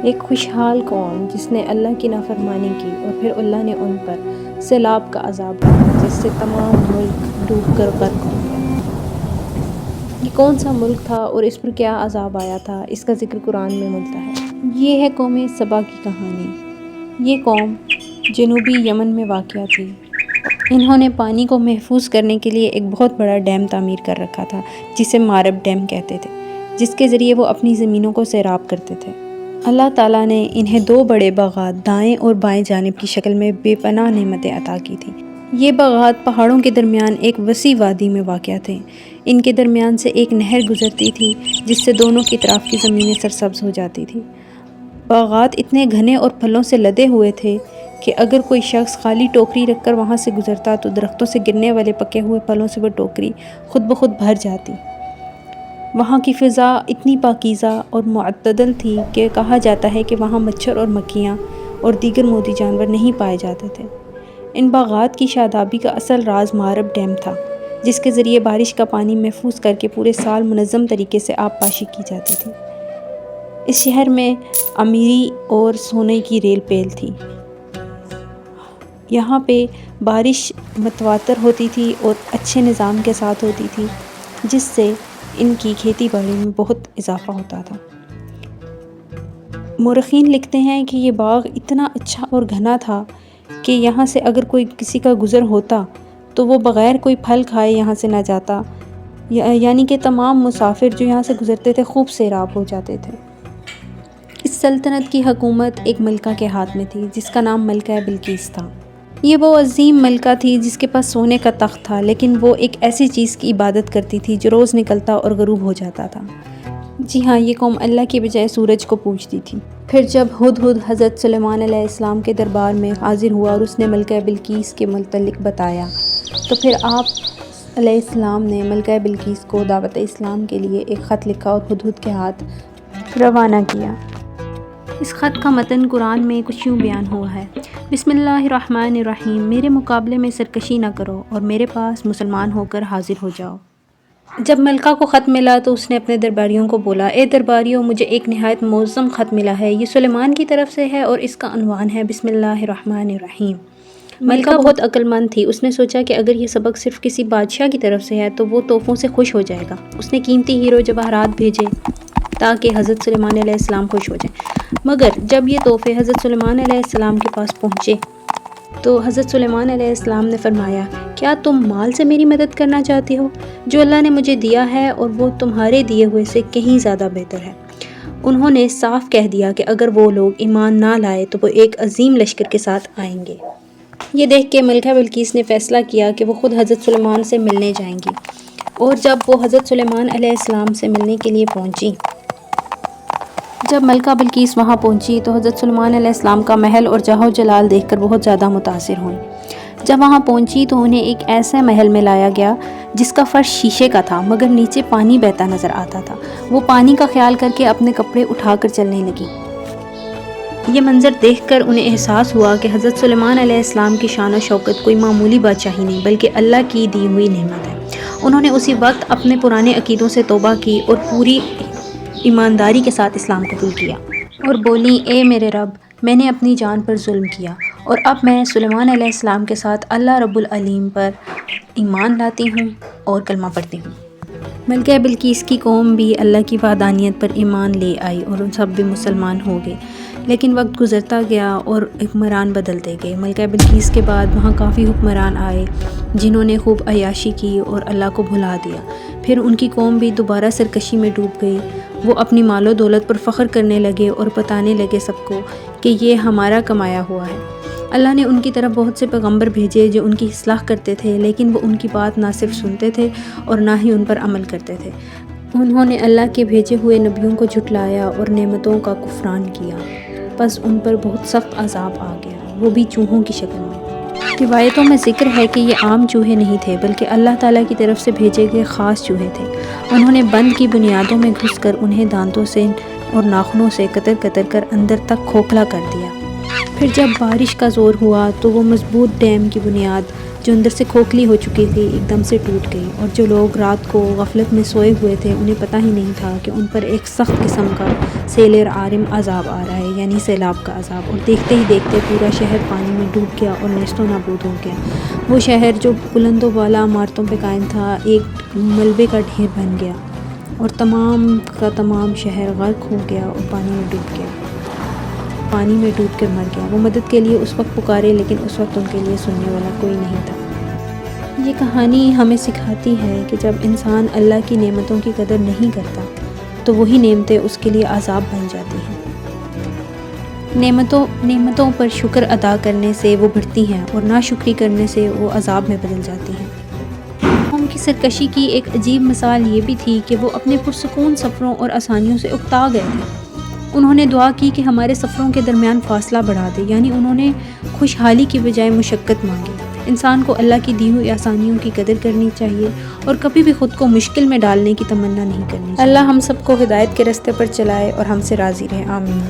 ایک خوشحال قوم جس نے اللہ کی نافرمانی کی اور پھر اللہ نے ان پر سیلاب کا عذاب ڈالا جس سے تمام ملک ڈوب کر غرق ہو گیا۔ یہ کون سا ملک تھا اور اس پر کیا عذاب آیا تھا، اس کا ذکر قرآن میں ملتا ہے۔ یہ ہے قوم سبا کی کہانی۔ یہ قوم جنوبی یمن میں واقع تھی۔ انہوں نے پانی کو محفوظ کرنے کے لیے ایک بہت بڑا ڈیم تعمیر کر رکھا تھا جسے مارب ڈیم کہتے تھے، جس کے ذریعے وہ اپنی زمینوں کو سیراب کرتے تھے۔ اللہ تعالیٰ نے انہیں 2 بڑے باغات دائیں اور بائیں جانب کی شکل میں بے پناہ نعمتیں عطا کی تھیں۔ یہ باغات پہاڑوں کے درمیان ایک وسیع وادی میں واقع تھے۔ ان کے درمیان سے ایک نہر گزرتی تھی جس سے دونوں کی طرف کی زمینیں سرسبز ہو جاتی تھیں۔ باغات اتنے گھنے اور پھلوں سے لدے ہوئے تھے کہ اگر کوئی شخص خالی ٹوکری رکھ کر وہاں سے گزرتا تو درختوں سے گرنے والے پکے ہوئے پھلوں سے وہ ٹوکری خود بخود بھر جاتی۔ وہاں کی فضا اتنی پاکیزہ اور معتدل تھی کہ کہا جاتا ہے کہ وہاں مچھر اور مکھیاں اور دیگر موتی جانور نہیں پائے جاتے تھے۔ ان باغات کی شادابی کا اصل راز مارب ڈیم تھا، جس کے ذریعے بارش کا پانی محفوظ کر کے پورے سال منظم طریقے سے آب پاشی کی جاتی تھی۔ اس شہر میں امیری اور سونے کی ریل پیل تھی۔ یہاں پہ بارش متواتر ہوتی تھی اور اچھے نظام کے ساتھ ہوتی تھی، جس سے ان کی کھیتی باڑی میں بہت اضافہ ہوتا تھا۔ مورخین لکھتے ہیں کہ یہ باغ اتنا اچھا اور گھنا تھا کہ یہاں سے اگر کوئی کسی کا گزر ہوتا تو وہ بغیر کوئی پھل کھائے یہاں سے نہ جاتا، یعنی کہ تمام مسافر جو یہاں سے گزرتے تھے خوب سیراب ہو جاتے تھے۔ اس سلطنت کی حکومت ایک ملکہ کے ہاتھ میں تھی جس کا نام ملکہ بلقیس تھا۔ یہ وہ عظیم ملکہ تھی جس کے پاس سونے کا تخت تھا، لیکن وہ ایک ایسی چیز کی عبادت کرتی تھی جو روز نکلتا اور غروب ہو جاتا تھا۔ جی ہاں، یہ قوم اللہ کی بجائے سورج کو پوجتی تھی۔ پھر جب ہدہد حضرت سلیمان علیہ السلام کے دربار میں حاضر ہوا اور اس نے ملکہ بلقیس کے متعلق بتایا تو پھر آپ علیہ السلام نے ملکہ بلقیس کو دعوت اسلام کے لیے ایک خط لکھا اور ہدہد کے ہاتھ روانہ کیا۔ اس خط کا متن قرآن میں کچھ یوں بیان ہوا ہے: بسم اللہ الرحمن الرحیم، میرے مقابلے میں سرکشی نہ کرو اور میرے پاس مسلمان ہو کر حاضر ہو جاؤ۔ جب ملکہ کو خط ملا تو اس نے اپنے درباریوں کو بولا: اے درباریوں، مجھے ایک نہایت معظم خط ملا ہے، یہ سلیمان کی طرف سے ہے اور اس کا عنوان ہے بسم اللہ الرحمن الرحیم۔ ملکہ بہت عقل مند تھی، اس نے سوچا کہ اگر یہ سبق صرف کسی بادشاہ کی طرف سے ہے تو وہ تحفوں سے خوش ہو جائے گا۔ اس نے قیمتی ہیرو جواہرات بھیجے تاکہ حضرت سلیمان علیہ السلام خوش ہو جائیں، مگر جب یہ تحفے حضرت سلیمان علیہ السلام کے پاس پہنچے تو حضرت سلیمان علیہ السلام نے فرمایا: کیا تم مال سے میری مدد کرنا چاہتے ہو؟ جو اللہ نے مجھے دیا ہے اور وہ تمہارے دیے ہوئے سے کہیں زیادہ بہتر ہے۔ انہوں نے صاف کہہ دیا کہ اگر وہ لوگ ایمان نہ لائے تو وہ ایک عظیم لشکر کے ساتھ آئیں گے۔ یہ دیکھ کے ملکہ بلقیس نے فیصلہ کیا کہ وہ خود حضرت سلیمان سے ملنے جائیں گی، اور جب وہ حضرت سلیمان علیہ السلام سے ملنے کے لیے پہنچی، جب ملکہ بلقیس وہاں پہنچی تو حضرت سلیمان علیہ السلام کا محل اور جاہ و جلال دیکھ کر بہت زیادہ متاثر ہوئیں۔ جب وہاں پہنچی تو انہیں ایک ایسے محل میں لایا گیا جس کا فرش شیشے کا تھا مگر نیچے پانی بہتا نظر آتا تھا۔ وہ پانی کا خیال کر کے اپنے کپڑے اٹھا کر چلنے لگی۔ یہ منظر دیکھ کر انہیں احساس ہوا کہ حضرت سلیمان علیہ السلام کی شان و شوکت کوئی معمولی بادشاہی نہیں بلکہ اللہ کی دی ہوئی نعمت ہے۔ انہوں نے اسی وقت اپنے پرانے عقیدوں سے توبہ کی اور پوری ایمانداری کے ساتھ اسلام قبول کیا اور بولی: اے میرے رب، میں نے اپنی جان پر ظلم کیا اور اب میں سلیمان علیہ السلام کے ساتھ اللہ رب العالمین پر ایمان لاتی ہوں اور کلمہ پڑھتی ہوں۔ ملکہ بلقیس کی قوم بھی اللہ کی وحدانیت پر ایمان لے آئی اور ان سب بھی مسلمان ہو گئے، لیکن وقت گزرتا گیا اور حکمران بدلتے گئے۔ ملکہ بلقیس کے بعد وہاں کافی حکمران آئے جنہوں نے خوب عیاشی کی اور اللہ کو بھلا دیا۔ پھر ان کی قوم بھی دوبارہ سرکشی میں ڈوب گئی۔ وہ اپنی مال و دولت پر فخر کرنے لگے اور بتانے لگے سب کو کہ یہ ہمارا کمایا ہوا ہے۔ اللہ نے ان کی طرف بہت سے پیغمبر بھیجے جو ان کی اصلاح کرتے تھے، لیکن وہ ان کی بات نہ صرف سنتے تھے اور نہ ہی ان پر عمل کرتے تھے۔ انہوں نے اللہ کے بھیجے ہوئے نبیوں کو جھٹلایا اور نعمتوں کا کفران کیا، بس ان پر بہت سخت عذاب آ گیا، وہ بھی چوہوں کی شکل میں۔ روایتوں میں ذکر ہے کہ یہ عام چوہے نہیں تھے بلکہ اللہ تعالیٰ کی طرف سے بھیجے گئے خاص چوہے تھے۔ انہوں نے بند کی بنیادوں میں گھس کر انہیں دانتوں سے اور ناخنوں سے قطر قطر کر اندر تک کھوکھلا کر دیا۔ پھر جب بارش کا زور ہوا تو وہ مضبوط ڈیم کی بنیاد جو اندر سے کھوکھلی ہو چکی تھی ایک دم سے ٹوٹ گئی، اور جو لوگ رات کو غفلت میں سوئے ہوئے تھے انہیں پتہ ہی نہیں تھا کہ ان پر ایک سخت قسم کا سیل عارم عذاب آ رہا ہے، یعنی سیلاب کا عذاب۔ اور دیکھتے ہی دیکھتے پورا شہر پانی میں ڈوب گیا اور نیست و نابود ہو گیا۔ وہ شہر جو بلند و بالا عمارتوں پہ قائم تھا ایک ملبے کا ڈھیر بن گیا، اور تمام کا تمام شہر غرق ہو گیا اور پانی میں ڈوب گیا، پانی میں ڈوب کر مر گیا۔ وہ مدد کے لیے اس وقت پکارے، لیکن اس وقت ان کے لیے سننے والا کوئی نہیں تھا۔ یہ کہانی ہمیں سکھاتی ہے کہ جب انسان اللہ کی نعمتوں کی قدر نہیں کرتا تو وہی نعمتیں اس کے لیے عذاب بن جاتی ہیں۔ نعمتوں پر شکر ادا کرنے سے وہ بڑھتی ہیں، اور ناشکری کرنے سے وہ عذاب میں بدل جاتی ہیں۔ قوم کی سرکشی کی ایک عجیب مثال یہ بھی تھی کہ وہ اپنے پرسکون سفروں اور آسانیوں سے اکتا گئے تھے۔ انہوں نے دعا کی کہ ہمارے سفروں کے درمیان فاصلہ بڑھا دے، یعنی انہوں نے خوشحالی کی بجائے مشقت مانگی۔ انسان کو اللہ کی دی ہوئی آسانیوں کی قدر کرنی چاہیے اور کبھی بھی خود کو مشکل میں ڈالنے کی تمنا نہیں کرنی چاہیے۔ اللہ ہم سب کو ہدایت کے راستے پر چلائے اور ہم سے راضی رہے، آمین۔